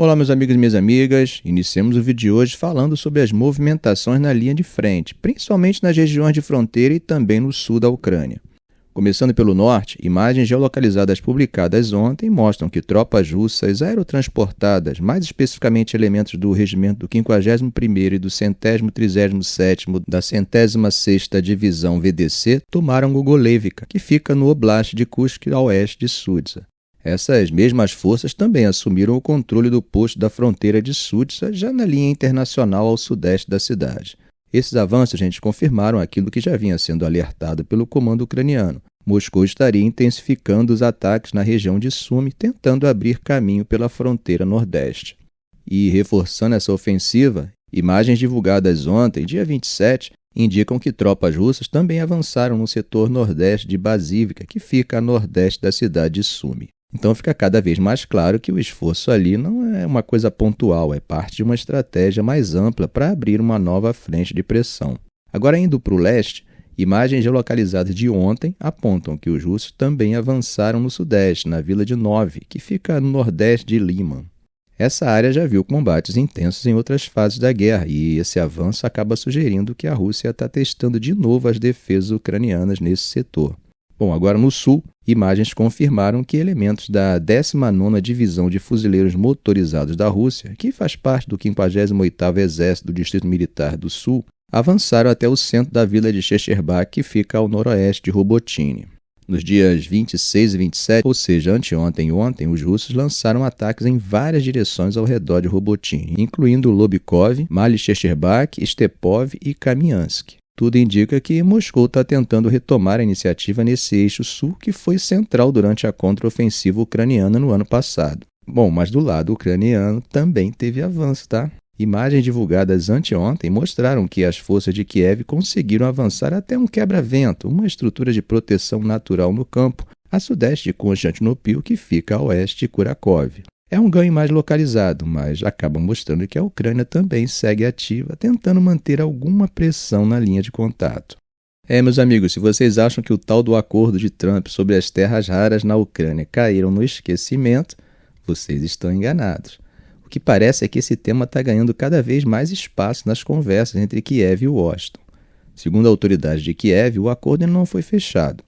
Olá, meus amigos e minhas amigas. Iniciamos o vídeo de hoje falando sobre as movimentações na linha de frente, principalmente nas regiões de fronteira e também no sul da Ucrânia. Começando pelo norte, imagens geolocalizadas publicadas ontem mostram que tropas russas aerotransportadas, mais especificamente elementos do regimento do 51º e do 137º da 106ª Divisão VDC, tomaram Gogolevka, que fica no Oblast de Kursk, a oeste de Sudza. Essas mesmas forças também assumiram o controle do posto da fronteira de Sudza, já na linha internacional ao sudeste da cidade. Esses avanços, confirmaram aquilo que já vinha sendo alertado pelo comando ucraniano. Moscou estaria intensificando os ataques na região de Sumi, tentando abrir caminho pela fronteira nordeste. E, reforçando essa ofensiva, imagens divulgadas ontem, dia 27, indicam que tropas russas também avançaram no setor nordeste de Basivka, que fica a nordeste da cidade de Sumi. Então fica cada vez mais claro que o esforço ali não é uma coisa pontual, é parte de uma estratégia mais ampla para abrir uma nova frente de pressão. Agora, indo para o leste, imagens geolocalizadas de ontem apontam que os russos também avançaram no sudeste, na vila de Novi, que fica no nordeste de Liman. Essa área já viu combates intensos em outras fases da guerra e esse avanço acaba sugerindo que a Rússia está testando de novo as defesas ucranianas nesse setor. Bom, agora no sul, imagens confirmaram que elementos da 19ª Divisão de Fuzileiros Motorizados da Rússia, que faz parte do 58º Exército do Distrito Militar do Sul, avançaram até o centro da vila de Shecherbak, que fica ao noroeste de Robotini. Nos dias 26 e 27, ou seja, anteontem e ontem, os russos lançaram ataques em várias direções ao redor de Robotini, incluindo Lobkov, Mali Shecherbak, Stepov e Kamiansk. Tudo indica que Moscou está tentando retomar a iniciativa nesse eixo sul que foi central durante a contraofensiva ucraniana no ano passado. Bom, mas do lado ucraniano também teve avanço, tá? Imagens divulgadas anteontem mostraram que as forças de Kiev conseguiram avançar até um quebra-vento, uma estrutura de proteção natural no campo, a sudeste de Konstantinopil, que fica a oeste de Kurakov. É um ganho mais localizado, mas acaba mostrando que a Ucrânia também segue ativa, tentando manter alguma pressão na linha de contato. Meus amigos, se vocês acham que o tal do acordo de Trump sobre as terras raras na Ucrânia caíram no esquecimento, vocês estão enganados. O que parece é que esse tema está ganhando cada vez mais espaço nas conversas entre Kiev e Washington. Segundo a autoridade de Kiev, o acordo ainda não foi fechado.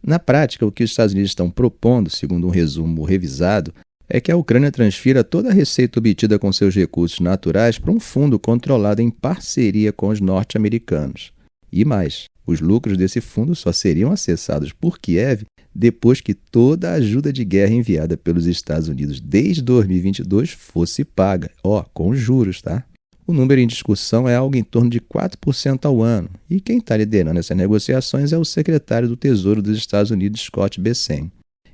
Na prática, o que os Estados Unidos estão propondo, segundo um resumo revisado, é que a Ucrânia transfira toda a receita obtida com seus recursos naturais para um fundo controlado em parceria com os norte-americanos. E mais, os lucros desse fundo só seriam acessados por Kiev depois que toda a ajuda de guerra enviada pelos Estados Unidos desde 2022 fosse paga, com juros, tá? O número em discussão é algo em torno de 4% ao ano, e quem está liderando essas negociações é o secretário do Tesouro dos Estados Unidos, Scott Bessent.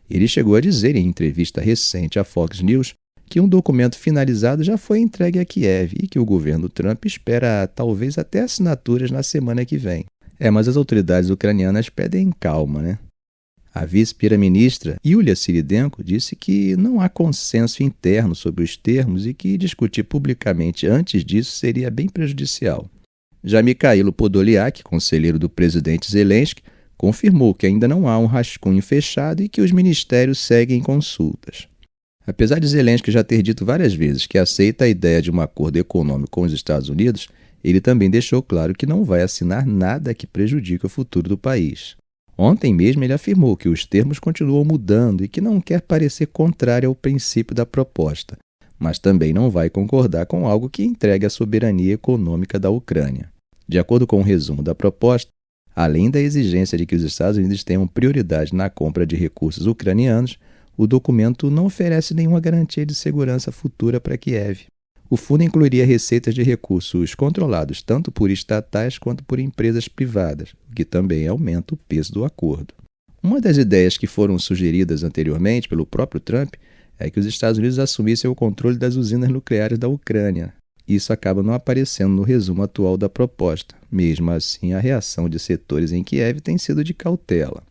Ele chegou a dizer em entrevista recente à Fox News que um documento finalizado já foi entregue a Kiev e que o governo Trump espera talvez até assinaturas na semana que vem. Mas as autoridades ucranianas pedem calma, né? A vice-primeira-ministra Yulia Siridenko disse que não há consenso interno sobre os termos e que discutir publicamente antes disso seria bem prejudicial. Já Mikhailo Podolyak, conselheiro do presidente Zelensky, confirmou que ainda não há um rascunho fechado e que os ministérios seguem consultas. Apesar de Zelensky já ter dito várias vezes que aceita a ideia de um acordo econômico com os Estados Unidos, ele também deixou claro que não vai assinar nada que prejudique o futuro do país. Ontem mesmo ele afirmou que os termos continuam mudando e que não quer parecer contrário ao princípio da proposta, mas também não vai concordar com algo que entregue a soberania econômica da Ucrânia. De acordo com o resumo da proposta, além da exigência de que os Estados Unidos tenham prioridade na compra de recursos ucranianos, o documento não oferece nenhuma garantia de segurança futura para Kiev. O fundo incluiria receitas de recursos controlados tanto por estatais quanto por empresas privadas, o que também aumenta o peso do acordo. Uma das ideias que foram sugeridas anteriormente pelo próprio Trump é que os Estados Unidos assumissem o controle das usinas nucleares da Ucrânia. Isso acaba não aparecendo no resumo atual da proposta. Mesmo assim, a reação de setores em Kiev tem sido de cautela.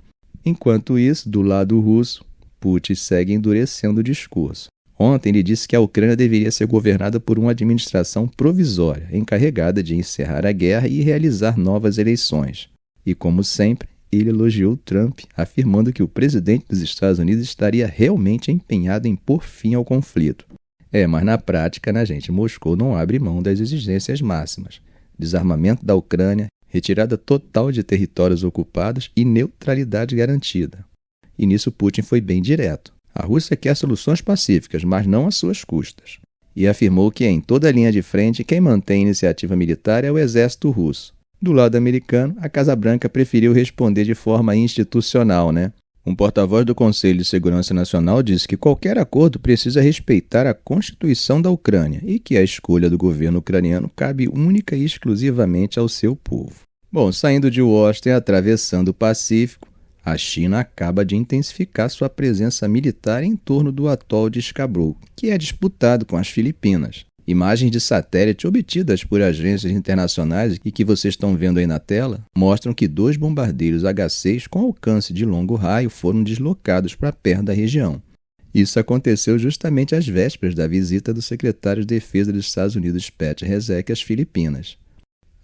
Enquanto isso, do lado russo, Putin segue endurecendo o discurso. Ontem ele disse que a Ucrânia deveria ser governada por uma administração provisória, encarregada de encerrar a guerra e realizar novas eleições. E, como sempre, ele elogiou Trump, afirmando que o presidente dos Estados Unidos estaria realmente empenhado em pôr fim ao conflito. Mas na prática, né, gente, Moscou não abre mão das exigências máximas. Desarmamento da Ucrânia, retirada total de territórios ocupados e neutralidade garantida. E nisso Putin foi bem direto. A Rússia quer soluções pacíficas, mas não às suas custas. E afirmou que em toda a linha de frente quem mantém a iniciativa militar é o exército russo. Do lado americano, a Casa Branca preferiu responder de forma institucional, né? Um porta-voz do Conselho de Segurança Nacional disse que qualquer acordo precisa respeitar a Constituição da Ucrânia e que a escolha do governo ucraniano cabe única e exclusivamente ao seu povo. Bom, saindo de Washington e atravessando o Pacífico, a China acaba de intensificar sua presença militar em torno do atol de Scarborough, que é disputado com as Filipinas. Imagens de satélite obtidas por agências internacionais e que vocês estão vendo aí na tela mostram que 2 bombardeiros H-6 com alcance de longo raio foram deslocados para perto da região. Isso aconteceu justamente às vésperas da visita do secretário de Defesa dos Estados Unidos, Pete Hegseth, às Filipinas.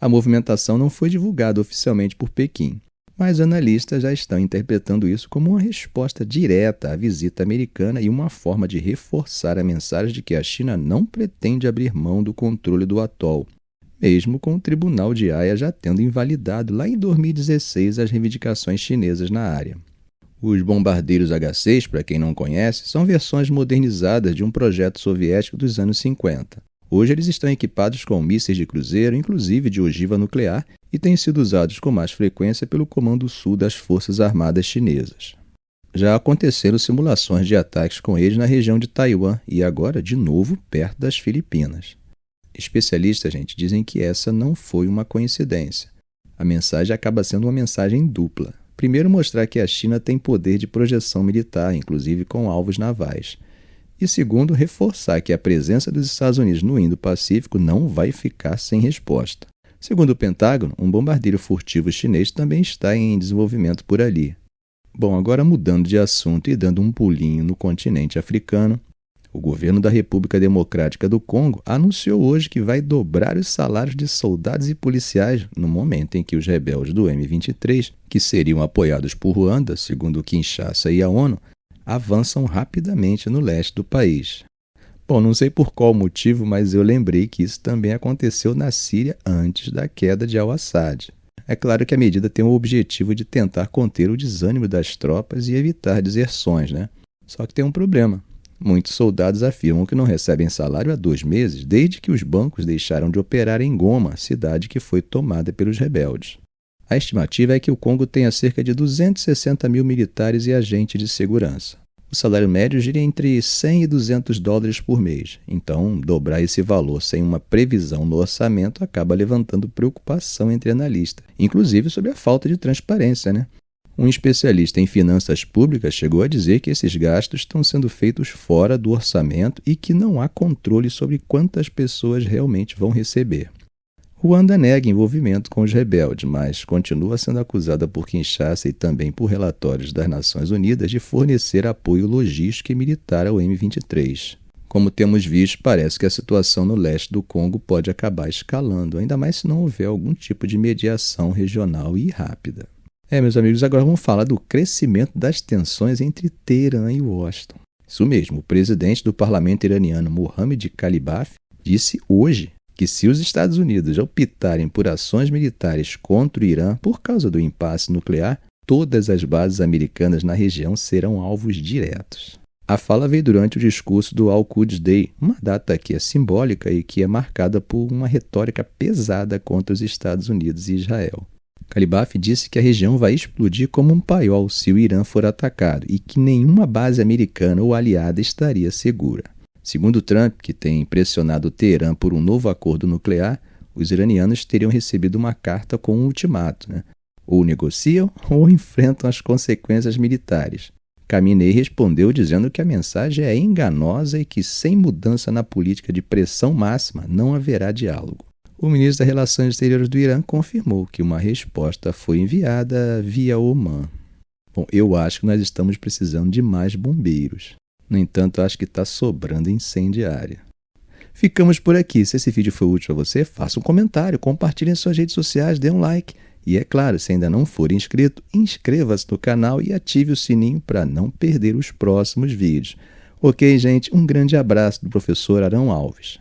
A movimentação não foi divulgada oficialmente por Pequim, mas analistas já estão interpretando isso como uma resposta direta à visita americana e uma forma de reforçar a mensagem de que a China não pretende abrir mão do controle do atol, mesmo com o Tribunal de Haia já tendo invalidado lá em 2016 as reivindicações chinesas na área. Os bombardeiros H-6, para quem não conhece, são versões modernizadas de um projeto soviético dos anos 50. Hoje eles estão equipados com mísseis de cruzeiro, inclusive de ogiva nuclear, e têm sido usados com mais frequência pelo Comando Sul das Forças Armadas Chinesas. Já aconteceram simulações de ataques com eles na região de Taiwan e agora, de novo, perto das Filipinas. Especialistas, gente, dizem que essa não foi uma coincidência. A mensagem acaba sendo uma mensagem dupla. Primeiro, mostrar que a China tem poder de projeção militar, inclusive com alvos navais. E segundo, reforçar que a presença dos Estados Unidos no Indo-Pacífico não vai ficar sem resposta. Segundo o Pentágono, um bombardeiro furtivo chinês também está em desenvolvimento por ali. Bom, agora mudando de assunto e dando um pulinho no continente africano, o governo da República Democrática do Congo anunciou hoje que vai dobrar os salários de soldados e policiais no momento em que os rebeldes do M23, que seriam apoiados por Ruanda, segundo Kinshasa e a ONU, avançam rapidamente no leste do país. Bom, não sei por qual motivo, mas eu lembrei que isso também aconteceu na Síria antes da queda de al-Assad. É claro que a medida tem o objetivo de tentar conter o desânimo das tropas e evitar deserções, né? Só que tem um problema. Muitos soldados afirmam que não recebem salário há 2 meses, desde que os bancos deixaram de operar em Goma, cidade que foi tomada pelos rebeldes. A estimativa é que o Congo tenha cerca de 260 mil militares e agentes de segurança. O salário médio gira entre 100 e 200 dólares por mês. Então, dobrar esse valor sem uma previsão no orçamento acaba levantando preocupação entre analistas, inclusive sobre a falta de transparência, né? Um especialista em finanças públicas chegou a dizer que esses gastos estão sendo feitos fora do orçamento e que não há controle sobre quantas pessoas realmente vão receber. Ruanda nega envolvimento com os rebeldes, mas continua sendo acusada por Kinshasa e também por relatórios das Nações Unidas de fornecer apoio logístico e militar ao M23. Como temos visto, parece que a situação no leste do Congo pode acabar escalando, ainda mais se não houver algum tipo de mediação regional e rápida. Meus amigos, agora vamos falar do crescimento das tensões entre Teherã e Washington. Isso mesmo, o presidente do parlamento iraniano, Mohammad Khalibaf, disse hoje que se os Estados Unidos optarem por ações militares contra o Irã por causa do impasse nuclear, todas as bases americanas na região serão alvos diretos. A fala veio durante o discurso do Al-Quds Day, uma data que é simbólica e que é marcada por uma retórica pesada contra os Estados Unidos e Israel. Khalibaf disse que a região vai explodir como um paiol se o Irã for atacado e que nenhuma base americana ou aliada estaria segura. Segundo Trump, que tem pressionado Teherã por um novo acordo nuclear, os iranianos teriam recebido uma carta com um ultimato, né? Ou negociam ou enfrentam as consequências militares. Khamenei respondeu dizendo que a mensagem é enganosa e que sem mudança na política de pressão máxima não haverá diálogo. O ministro das Relações Exteriores do Irã confirmou que uma resposta foi enviada via Oman. Bom, eu acho que nós estamos precisando de mais bombeiros. No entanto, acho que está sobrando incendiária. Ficamos por aqui. Se esse vídeo foi útil a você, faça um comentário, compartilhe em suas redes sociais, dê um like. E é claro, se ainda não for inscrito, inscreva-se no canal e ative o sininho para não perder os próximos vídeos. Ok, gente? Um grande abraço do professor Arão Alves.